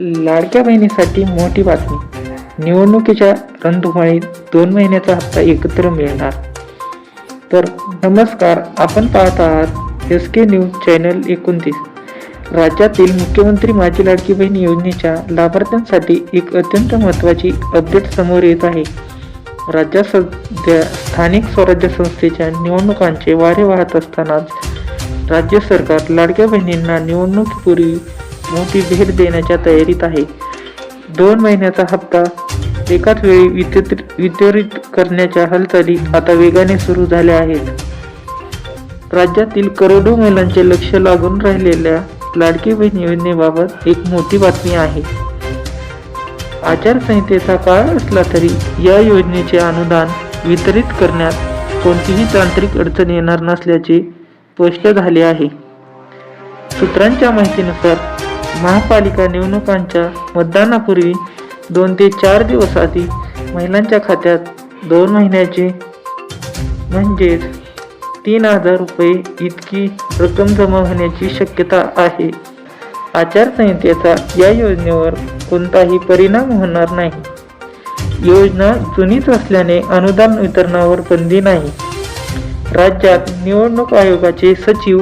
लाडक्या बहिणीसाठी मोठी बातमी. निवडणुकीच्या रणधुमाळीत 2 महिन्याचा हप्ता एकत्र मिळणार. तर नमस्कार, आपण पाहत आहात SK न्यूज चॅनल 29. राज्यातील मुख्यमंत्री माझी लाडकी बहीण योजनेच्या लाभार्थ्यांसाठी एक अत्यंत महत्त्वाची अपडेट समोर येत आहे. राज्यात सध्या स्थानिक स्वराज्य संस्थेच्या निवडणुकांचे वारे वाहत असतानाच राज्य सरकार लाडक्या बहिणींना निवडणुकीपूर्वी मोठी भेट देण्याच्या तयारीत आहे. 2 महिन्याचा हप्ता एकाच वेळी वितरित करण्याच्या हालचाली आता वेगाने सुरू झाल्या आहेत. राज्यातील करोडो महिलांचे लक्ष लागून राहिलेल्या लाडकी बहीण योजनेबाबत एक मोठी बातमी आहे. आचारसंहितेचा काळ असला तरी या योजनेचे अनुदान वितरित करण्यात कोणतीही तांत्रिक अडचण येणार नसल्याचे स्पष्ट झाले आहे. सूत्रांच्या माहितीनुसार महापालिका निवडणुकांच्या मतदानापूर्वी 2 ते 4 दिवस आधी महिलांच्या खात्यात 2 महिन्याचे म्हणजेच 3,000 रुपये इतकी रक्कम जमा होण्याची शक्यता आहे. आचारसंहितेचा या योजनेवर कोणताही परिणाम होणार नाही. योजना जुनीच असल्याने अनुदान वितरणावर बंदी नाही. राज्यात निवडणूक आयोगाचे सचिव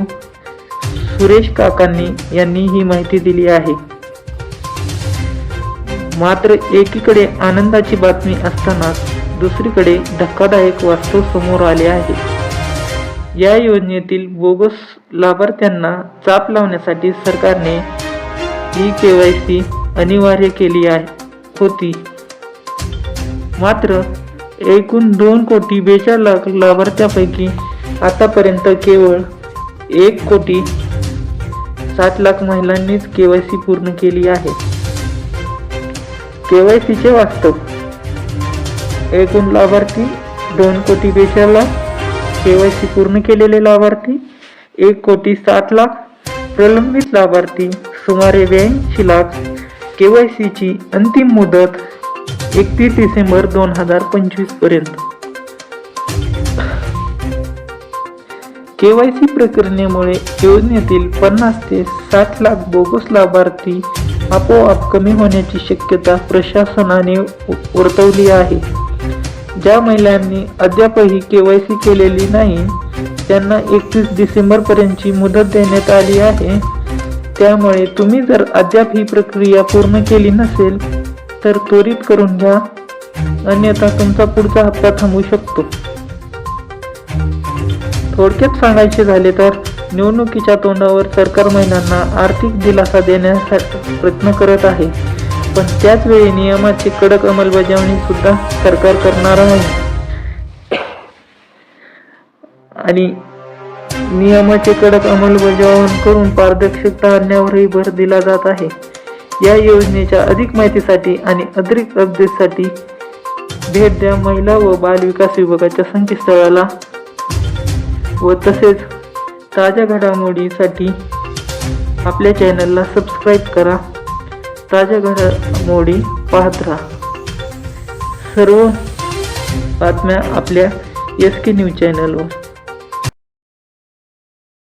सुरेश काकांनी यांनी ही माहिती दिली आहे. मात्र एकीकडे आनंदाची बातमी असतानाच दुसरीकडे धक्कादायक वास्तव समोर आले आहे. या योजनेतील बोगस लाभार्थ्यांना चाप लावण्यासाठी सरकारने KYC अनिवार्य केली होती. मात्र एकूण 2,42,00,000 लाभार्थ्यांपैकी आतापर्यंत केवळ 1,07,00,000 महिलांनीच KYC पूर्ण केली आहे. KYCचे वास्तव: एकूण लाभार्थी 2,42,00,000, KYC पूर्ण केलेले लाभार्थी 1,07,00,000, प्रलंबित लाभार्थी सुमारे 82,00,000. KYC ची अंतिम मुदत 31 डिसेंबर 2025 पर्यंत. KYC प्रक्रियेमुळे योजनेतील 50 ते 60 लाख बोगस लाभार्थी आपोआप कमी होण्याची शक्यता प्रशासनाने वर्तवली आहे. ज्या महिलांनी अद्यापही KYC केलेली नाही त्यांना 31 डिसेंबर पर्यंतची मुदत देण्यात आली आहे. त्यामुळे तुम्ही जर अद्याप ही प्रक्रिया पूर्ण केली नसेल तर त्वरित करून घ्या, अन्यथा तुमचा पुढचा हप्ता थांबू शकतो. थोडक्यात सांगायचे झाले तर निवडणुकीच्या तोंडावर सरकार महिलांना आर्थिक दिलासा देण्यासाठी प्रयत्न करत आहे, पण त्याच वेळी नियमाची कडक अंमलबजावणी सुद्धा सरकार करणार आहे आणि नियमाचे कडक अंमलबजावणी करून पारदर्शकता आणण्यावरही भर दिला जात आहे. या योजनेच्या अधिक माहितीसाठी आणि अधिक अपडेटसाठी भेट द्या महिला व बाल विकास विभागाच्या संकेतस्थळाला व तसेच ताज्या घडामोडीसाठी आपल्या चॅनलला सबस्क्राईब करा. ताज्या घडामोडी पाहत राहा. सर्व बातम्या आपल्या SK न्यूज चॅनलवर.